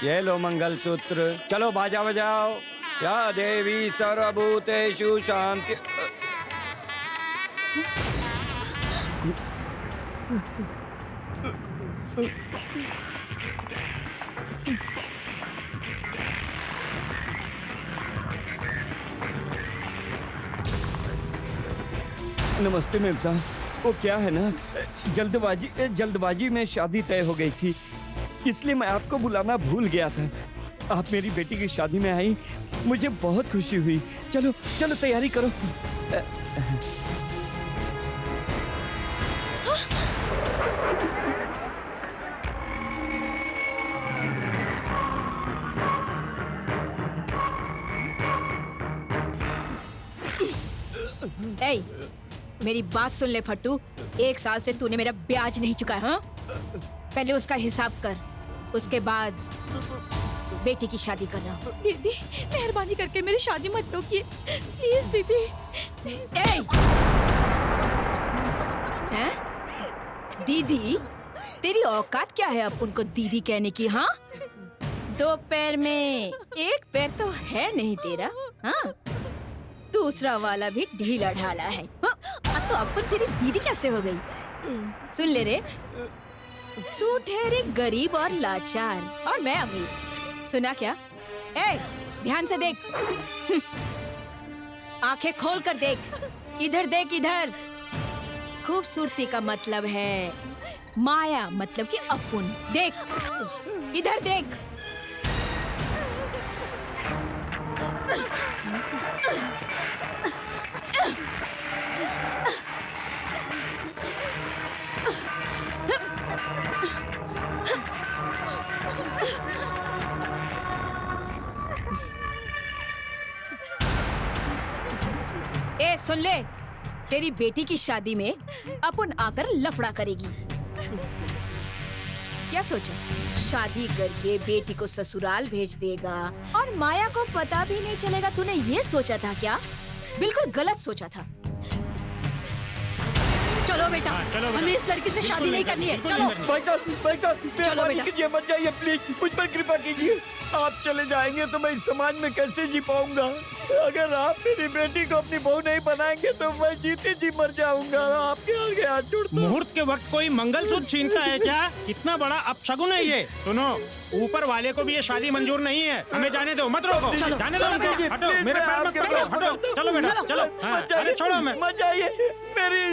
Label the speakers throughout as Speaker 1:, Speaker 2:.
Speaker 1: ये लो मंगलसूत्र, चलो बाजा बजाओ। या देवी सर्वभूतेषु शांति। नमस्ते मेम साहब, वो क्या है ना, जल्दबाजी में शादी तय हो गई थी, इसलिए मैं आपको बुलाना भूल गया था। आप मेरी बेटी की शादी में आई, मुझे बहुत खुशी हुई। चलो चलो तैयारी करो।
Speaker 2: ए, मेरी बात सुन ले फट्टू, 1 साल से तूने मेरा ब्याज नहीं चुकाया। हाँ, पहले उसका हिसाब कर, उसके बाद बेटी की शादी करना।
Speaker 3: दीदी मेहरबानी करके मेरी शादी मत रोकिए प्लीज दीदी।
Speaker 2: हैं? दीदी? तेरी औकात क्या है अपन को दीदी कहने की? हाँ, 2 पैर में 1 पैर तो है नहीं तेरा। हाँ, दूसरा वाला भी ढीला ढाला है। हाँ, तो अपन तेरी दीदी कैसे हो गई? सुन ले रे, तू ठहरे गरीब और लाचार और मैं अमीर। सुना क्या? ए, ध्यान से देख, आंखें खोल कर देख, इधर देख, इधर। खूबसूरती का मतलब है माया, मतलब कि अपुन। देख, इधर देख। ए, सुन ले, तेरी बेटी की शादी में अपन आकर लफड़ा करेगी। क्या सोचा? शादी करके बेटी को ससुराल भेज देगा और माया को पता भी नहीं चलेगा। तूने ये सोचा था क्या? बिल्कुल गलत सोचा था।
Speaker 3: चलो बेटा, हमें इस लड़की से शादी नहीं करनी है। चलो
Speaker 1: भाई साहब, मेहरबानी कीजिए, मत जाइए प्लीज, मुझ पर कृपा कीजिए। आप चले जाएंगे तो मैं इस समाज में कैसे जी पाऊंगा? अगर आप मेरी बेटी को अपनी बहू नहीं बनाएंगे तो मैं जीते जी मर जाऊंगा। आपके आगे हाथ जोड़ता हूं।
Speaker 4: मुहूर्त के वक्त कोई मंगलसूत्र छीनता है क्या? कितना बड़ा अपशगुन है ये। सुनो, ऊपर वाले को भी ये शादी मंजूर नहीं है। हमें जाने दो, मत रोको। जाने दो उनको। हटो, मेरे पैर मत पकड़ो। हटो, चलो बेटा, चलो। हाँ, अरे छोड़ो, मैं
Speaker 1: मत जाइए मेरी।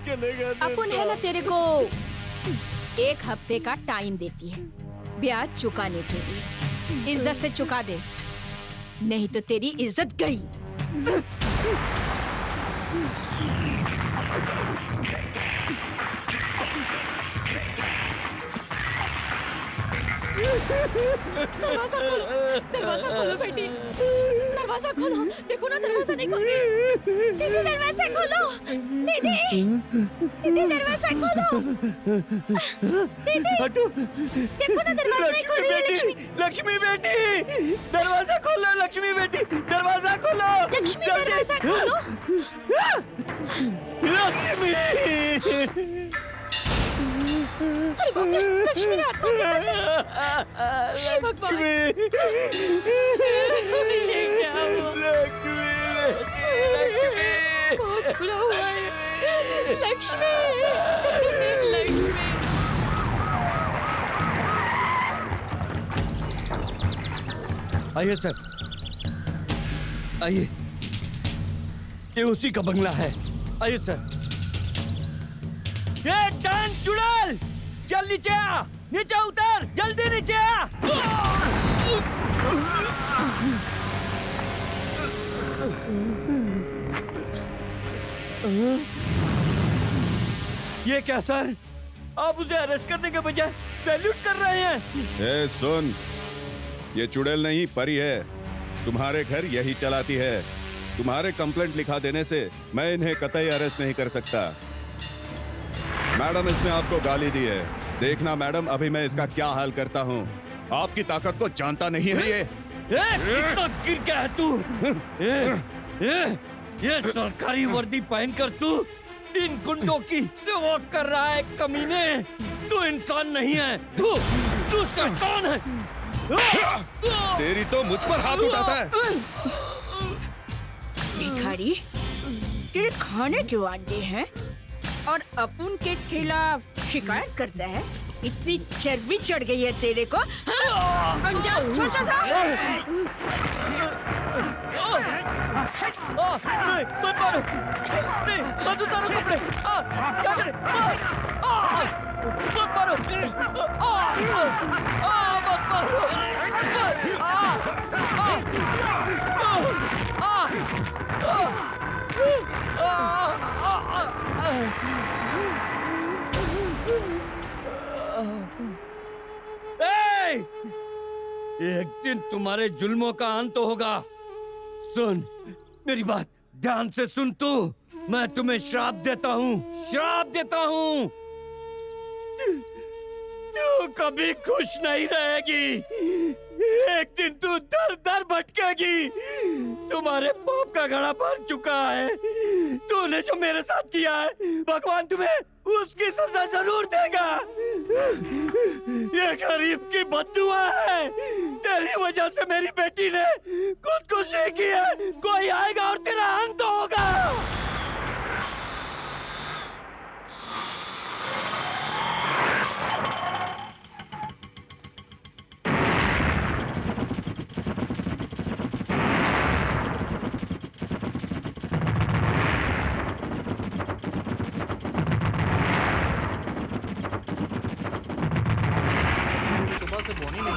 Speaker 1: चलेगा
Speaker 2: अपन है ना, तेरे को 1 हफ्ते का टाइम देती है ब्याज चुकाने के लिए। इज्जत से चुका दे, नहीं तो तेरी इज्जत गई।
Speaker 3: दरवाजा खोलो, दरवाजा खोलो बेटी, दरवाजा खोलो। देखो ना, दरवाजा नहीं खोल रही। दीदी दरवाजा खोलो, दीदी, दीदी दरवाजा खोलो। दीदी देखो ना, दरवाजा नहीं खोल रही है लक्ष्मी।
Speaker 1: लक्ष्मी बेटी, दरवाजा खोलो। लक्ष्मी बेटी, दरवाजा खोलो।
Speaker 3: लक्ष्मी दरवाजा खोलो।
Speaker 1: लक्ष्मी,
Speaker 3: अरे बाप रे, लक्ष्मी ने आत्महत्या कर ली। हे भगवान,
Speaker 1: लक्ष्मी,
Speaker 3: ये क्या हुआ?
Speaker 1: लक्ष्मी,
Speaker 3: बहुत बुरा हुआ है। लक्ष्मी, लक्ष्मी।
Speaker 1: आइए सर, आइए, ये उसी का बंगला है। आइए सर। ये डान चुड़ैल, चल नीचे आ, नीचे उतर, जल्दी नीचे आ। ये क्या सर, आप उसे अरेस्ट करने के बजाय सैल्यूट कर रहे हैं?
Speaker 5: ए सुन, ये चुड़ैल नहीं परी है, तुम्हारे घर यही चलाती है। तुम्हारे कंप्लेंट लिखा देने से मैं इन्हें कतई अरेस्ट नहीं कर सकता। मैडम, इसने आपको गाली दी है। देखना मैडम, अभी मैं इसका क्या हाल करता हूँ। आपकी ताकत को जानता नहीं है ये।
Speaker 1: कितना गिर गया है तू? ये सरकारी वर्दी पहनकर तू इन गुंडों की सेवा कर रहा है कमीने। तू इंसान नहीं है, तू शैतान है।
Speaker 5: तेरी तो मुझ पर हाथ उठाता है।
Speaker 2: भिखारी, तेरे खाने क्यों अंडे हैं और अपुन के खिलाफ शिकायत करता है? इतनी चर्बी चढ़ गई है तेरे को, हाँ? अंजाम सोचा था?
Speaker 1: नहीं, मत मारो, नहीं, मत उतारो कपड़े। क्या करे? मत मारो, मत मारो। एक दिन तुम्हारे जुल्मों का अंत होगा। सुन मेरी बात ध्यान से सुन तू। मैं तुम्हें श्राप देता हूँ, श्राप देता हूँ। तू कभी खुश नहीं रहेगी। एक दिन तू दर दर भटकेगी। तुम्हारे पाप का घड़ा भर चुका है। तूने जो मेरे साथ किया है, भगवान तुम्हें उसकी सजा जरूर देगा। ये गरीब की बद्दुआ है। तेरी वजह से मेरी बेटी ने खुदकुशी की है। कोई आएगा और तेरा अंत होगा।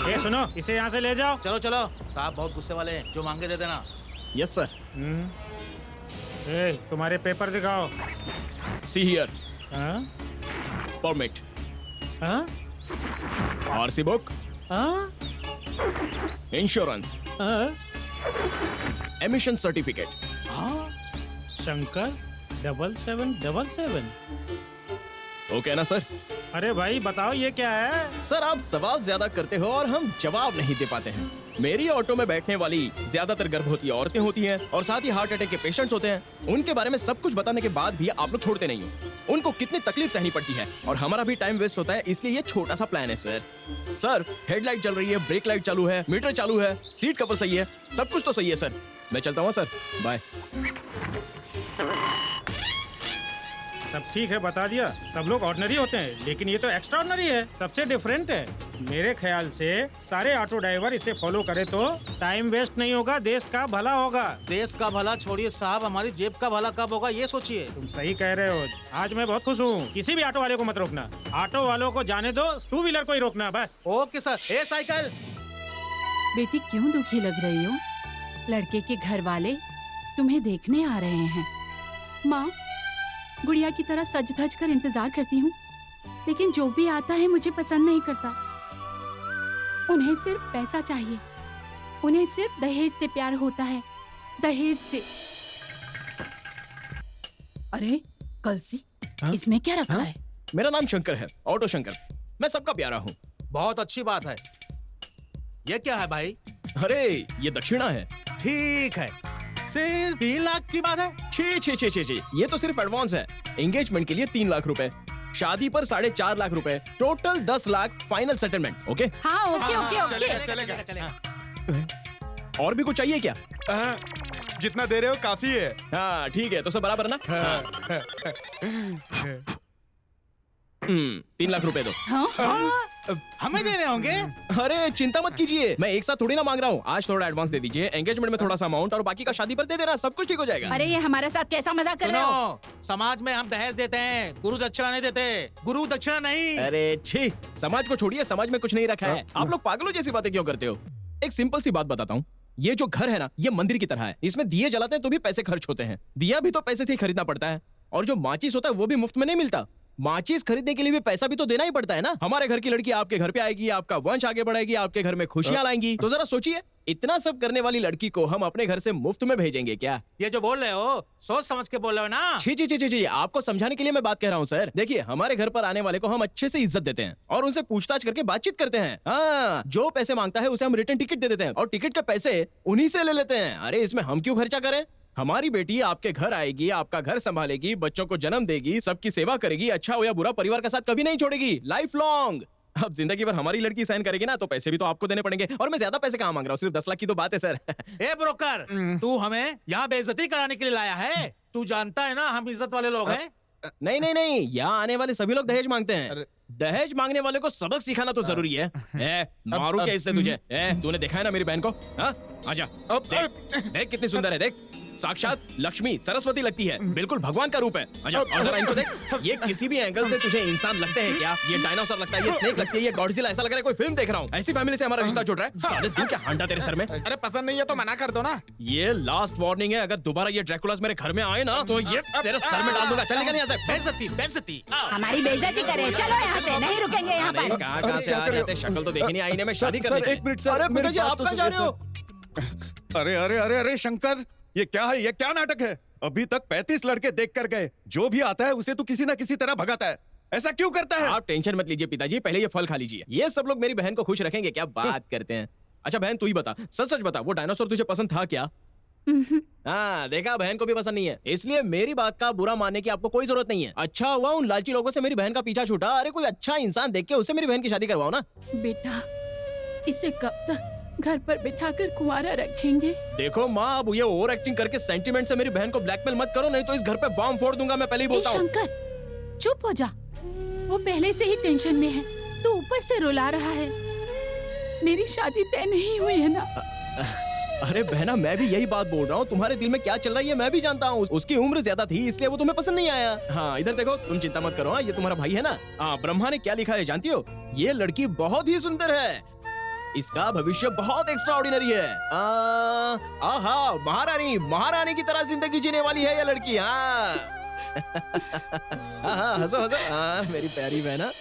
Speaker 4: ये सुनो, इसे यहाँ से ले जाओ।
Speaker 6: चलो चलो, साहब बहुत गुस्से वाले हैं, जो मांगे दे देना।
Speaker 7: Yes sir.
Speaker 4: तुम्हारे पेपर दिखाओ।
Speaker 7: See here.
Speaker 4: हाँ?
Speaker 7: परमिट,
Speaker 4: हाँ?
Speaker 7: आरसी बुक,
Speaker 4: हाँ?
Speaker 7: इंश्योरेंस,
Speaker 4: हाँ?
Speaker 7: Emission certificate.
Speaker 4: शंकर 7777।
Speaker 7: ओके ना सर?
Speaker 4: अरे भाई बताओ ये क्या है?
Speaker 7: सर आप सवाल ज्यादा करते हो और हम जवाब नहीं दे पाते हैं। मेरी ऑटो में बैठने वाली ज्यादातर गर्भवती औरतें होती हैं और साथ ही हार्ट अटैक के पेशेंट्स होते हैं। उनके बारे में सब कुछ बताने के बाद भी आप लोग छोड़ते नहीं हो। उनको कितनी तकलीफ सहनी पड़ती है और हमारा भी टाइम वेस्ट होता है, इसलिए ये छोटा सा प्लान है सर। सर हेडलाइट चल रही है, ब्रेक लाइट चालू है, मीटर चालू है, सीट कवर सही है, सब कुछ तो सही है सर। मैं चलता हूँ सर, बाय।
Speaker 4: सब ठीक है, बता दिया। सब लोग ऑर्डिनरी होते हैं, लेकिन ये तो एक्स्ट्रा ऑर्डिनरी है, सबसे डिफरेंट है। मेरे ख्याल से सारे ऑटो ड्राइवर इसे फॉलो करे तो टाइम वेस्ट नहीं होगा, देश का भला होगा।
Speaker 6: देश का भला छोड़िए साहब, हमारी जेब का भला कब होगा ये सोचिए।
Speaker 4: तुम सही कह रहे हो। आज मैं बहुत खुश हूँ। किसी भी ऑटो वाले को मत रोकना। ऑटो वालों को जाने दो, टू व्हीलर को ही रोकना बस।
Speaker 6: Okay sir. A cycle.
Speaker 8: बेटी क्यों दुखी लग रही हो? लड़के के घर वाले तुम्हें देखने आ रहे हैं। माँ, गुड़िया की तरह सज धज कर इंतजार करती हूँ, लेकिन जो भी आता है मुझे पसंद नहीं करता। उन्हें सिर्फ पैसा चाहिए, उन्हें सिर्फ दहेज से प्यार होता है, दहेज से। अरे कलसी, इसमें क्या रखा है?
Speaker 7: मेरा नाम शंकर है, ऑटो शंकर। मैं सबका प्यारा हूँ।
Speaker 6: बहुत अच्छी बात है। ये क्या है भाई?
Speaker 7: अरे ये दक्षिणा है।
Speaker 6: ठीक है, सिर्फ 3 लाख की बात है।
Speaker 7: छी छी छी छी छी, ये तो सिर्फ एडवांस है। एंगेजमेंट के लिए 3 लाख रुपए, शादी पर 4.5 लाख रुपए, total 10 lakh final settlement. Okay?
Speaker 8: हाँ ओके ओके ओके।
Speaker 6: चलेगा।
Speaker 7: और भी कुछ चाहिए क्या?
Speaker 9: जितना दे रहे हो काफी है।
Speaker 7: हाँ ठीक है, तो सब बराबर ना? 3 लाख रुपए दो।
Speaker 8: हाँ?
Speaker 6: हमें दे रहे होंगे?
Speaker 7: अरे चिंता मत कीजिए, मैं एक साथ थोड़ी ना मांग रहा हूँ। आज थोड़ा एडवांस दे दीजिए, एंगेजमेंट में थोड़ा सा अमाउंट और बाकी का शादी पर दे देना, सब कुछ ठीक हो जाएगा।
Speaker 8: अरे ये हमारे साथ कैसा मजाक कर रहे हो?
Speaker 6: सुनो, समाज में हम दहेज देते हैं, गुरु दक्षिणा नहीं देते। गुरु दक्षिणा नहीं।
Speaker 7: अरे छी, समाज को छोड़िए, समाज में कुछ नहीं रखा है। आप लोग पागलों जैसी बातें क्यों करते हो? एक सिंपल सी बात बताता हूँ। ये जो घर है ना, ये मंदिर की तरह है। इसमें दिए जलाते हैं तो भी पैसे खर्च होते हैं। दिया भी तो पैसे से ही खरीदना पड़ता है, और जो माचिस होता है वो भी मुफ्त में नहीं मिलता। माचिस खरीदने के लिए भी पैसा भी तो देना ही पड़ता है ना। हमारे घर की लड़की आपके घर पे आएगी, आपका वंश आगे बढ़ेगी, आपके घर में खुशियां लाएंगी। तो जरा सोचिए, इतना सब करने वाली लड़की को हम अपने घर से मुफ्त में भेजेंगे क्या?
Speaker 6: ये जो बोल रहे हो सोच समझ के बोल रहे हो ना।
Speaker 7: छी छी छी छी छी, आपको समझाने के लिए मैं बात कह रहा हूँ सर। देखिए, हमारे घर पर आने वाले को हम अच्छे से इज्जत देते हैं और उनसे पूछताछ करके बातचीत करते हैं। हाँ, जो पैसे मांगता है उसे हम रिटर्न टिकट दे देते हैं और टिकट के पैसे उन्हीं से ले लेते हैं। अरे इसमें हम क्यों खर्चा करें? हमारी बेटी आपके घर आएगी, आपका घर संभालेगी, बच्चों को जन्म देगी, सबकी सेवा करेगी, अच्छा हो या बुरा परिवार का साथ कभी नहीं छोड़ेगी, लाइफ लॉन्ग। अब जिंदगी भर हमारी लड़की साइन करेगी ना, तो पैसे भी तो आपको देने पड़ेंगे, और मैं ज्यादा पैसे कहाँ मांग रहा हूँ, सिर्फ 10 लाख की तो बात है सर।
Speaker 6: ए ब्रोकर, तू हमें यहाँ बेइज्जती कराने के लिए लाया है? तू जानता है ना हम इज्जत वाले लोग हैं।
Speaker 7: नहीं नहीं नहीं, यहाँ आने वाले सभी लोग दहेज मांगते हैं। दहेज मांगने वाले को सबक सिखाना तो जरूरी है। मारू क्या इससे तुझे? तूने देखा है ना मेरी बहन को? हाँ, आजा। देख, देख कितनी सुंदर है, देख साक्षात लक्ष्मी सरस्वती लगती है, बिल्कुल भगवान का रूप है। आजा, और जरा इनको देख, ये किसी भी एंगल से तुझे इंसान लगते हैं क्या? ये डायनासोर लगता है, ये स्नेक लगती है, ये गॉडजिला, ऐसा लग रहा है कोई फिल्म देख रहा हूँ। ऐसी फैमिली से हमारा रिश्ता जुड़ रहा है। साले तू क्या हांडा तेरे सर में?
Speaker 9: अरे पसंद नहीं है तो मना कर दो ना।
Speaker 7: ये लास्ट वार्निंग है, अगर दोबारा ये ड्रैकुलास मेरे घर में आए ना तो ये तेरे सर में डाल दूंगा। चल निकल यहाँ से।
Speaker 6: बेइज्जती, बेइज्जती।
Speaker 3: हमारी बेइज्जती करे, चलो यहाँ से, नहीं रुकेंगे यहाँ पर।
Speaker 7: कहाँ से आ जाते, शक्ल तो देखी नहीं, आईने में शादी करनी चाहिए।
Speaker 5: एक मिनट सर,
Speaker 7: अरे
Speaker 5: मेरी
Speaker 7: पिताजी,
Speaker 5: बात
Speaker 7: आप
Speaker 5: तो
Speaker 7: कहाँ जा रहे हो?
Speaker 5: अरे अरे अरे अरे शंकर, ये क्या है? ये क्या नाटक है? अभी तक 35 लड़के देख कर गए, जो भी आता है उसे तो किसी ना किसी तरह भगाता है। ऐसा क्यों करता है?
Speaker 7: आप टेंशन मत लीजिए पिताजी, पहले ये फल खा लीजिए। ये सब लोग मेरी बहन को खुश रखेंगे, क्या बात करते हैं। अच्छा बहन तू ही बता, सच सच बता, वो डायनासोर तुझे पसंद था क्या? हाँ देखा, बहन को भी पसंद नहीं है, इसलिए मेरी बात का बुरा मानने की आपको कोई जरूरत नहीं है। अच्छा हुआ उन लालची लोगों से मेरी बहन का पीछा छूटा। अरे कोई अच्छा इंसान देख के उससे मेरी बहन की शादी करवाओ ना।
Speaker 8: बेटा, इसे कब तक घर पर बिठाकर कुंवारा रखेंगे?
Speaker 7: देखो माँ, अब ये ओवर एक्टिंग करके सेंटीमेंट से मेरी बहन को ब्लैकमेल मत करो, नहीं तो इस घर पे बॉम्ब फोड़ दूंगा, मैं पहले ही बोलता हूँ।
Speaker 8: शंकर चुप हो जा, वो पहले से ही टेंशन में है, तो ऊपर से रुला रहा है। मेरी शादी तय नहीं हुई है ना।
Speaker 7: अरे बहना, मैं भी यही बात बोल रहा हूँ, तुम्हारे दिल में क्या चल रहा है ये मैं भी जानता हूँ। उसकी उम्र ज्यादा थी इसलिए वो तुम्हें पसंद नहीं आया। हाँ इधर देखो, तुम चिंता मत करो। हाँ, ये तुम्हारा भाई है ना। हाँ, ब्रह्मा ने क्या लिखा है जानती हो? ये लड़की बहुत ही सुंदर है, इसका भविष्य बहुत एक्स्ट्राऑर्डिनरी है। आहा, महारानी महारानी की तरह जिंदगी जीने वाली है ये लड़की। हाँ हाँ, हंसो हंसो। हाँ मेरी प्यारी बहना।